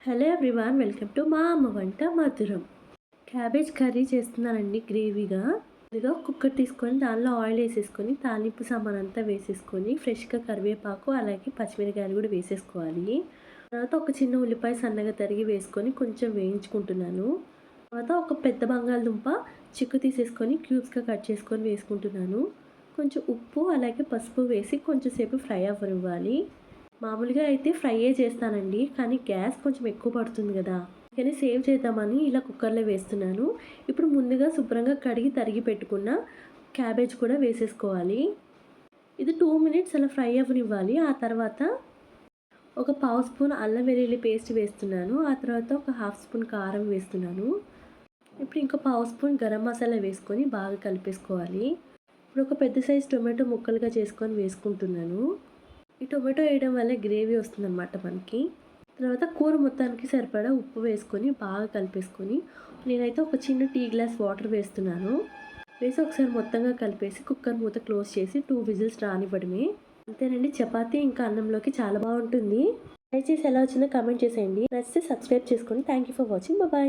Hello everyone, welcome to మా అమ్మ వంట మధురం. క్యాబేజ్ కర్రీ చేస్తున్నానండి గ్రేవీగా. ఇదిగో కుక్కర్ తీసుకొని దానిలో ఆయిల్ వేసేసుకొని తాలింపు సామాన్ అంతా వేసేసుకొని ఫ్రెష్గా కరివేపాకు అలాగే పచ్చిమిరకాయలు కూడా వేసేసుకోవాలి. తర్వాత ఒక చిన్న ఉల్లిపాయ సన్నగా తరిగి వేసుకొని కొంచెం వేయించుకుంటున్నాను. తర్వాత ఒక పెద్ద బంగాళదుంప చిక్కు తీసేసుకొని క్యూబ్స్గా కట్ చేసుకొని వేసుకుంటున్నాను. కొంచెం ఉప్పు అలాగే పసుపు వేసి కొంచెం సేపు ఫ్రై అవ్వనివ్వాలి. మామూలుగా అయితే ఫ్రైయే చేస్తానండి, కానీ గ్యాస్ కొంచెం ఎక్కువ పడుతుంది కదా, కానీ సేవ్ చేద్దామని ఇలా కుక్కర్లో వేస్తున్నాను. ఇప్పుడు ముందుగా శుభ్రంగా కడిగి తరిగి పెట్టుకున్న క్యాబేజ్ కూడా వేసేసుకోవాలి. ఇది 2 మినిట్స్ అలా ఫ్రై అవ్వనివ్వాలి. ఆ తర్వాత ఒక పావు స్పూన్ అల్లం వెల్లుల్లి పేస్ట్ వేస్తున్నాను. ఆ తర్వాత ఒక హాఫ్ స్పూన్ కారం వేస్తున్నాను. ఇప్పుడు ఇంకో పావు స్పూన్ గరం మసాలా వేసుకొని బాగా కలిపేసుకోవాలి. ఇప్పుడు ఒక పెద్ద సైజు టొమాటో ముక్కలుగా చేసుకొని వేసుకుంటున్నాను. ఈ టొమాటో వేయడం వల్ల గ్రేవీ వస్తుందన్నమాట మనకి. తర్వాత కూర మొత్తానికి సరిపడా ఉప్పు వేసుకొని బాగా కలిపేసుకొని నేనైతే ఒక చిన్న టీ గ్లాస్ వాటర్ వేస్తున్నాను. వేసి ఒకసారి మొత్తంగా కలిపేసి కుక్కర్ మూత క్లోజ్ చేసి 2 విజిల్స్ రానివ్వడమే. అంతేనండి, చపాతీ ఇంకా అన్నంలోకి చాలా బాగుంటుంది. ట్రై చేసి ఎలా వచ్చిందో కామెంట్ చేసేయండి. నచ్చితే సబ్స్క్రైబ్ చేసుకోండి. Thank you for watching. Bye.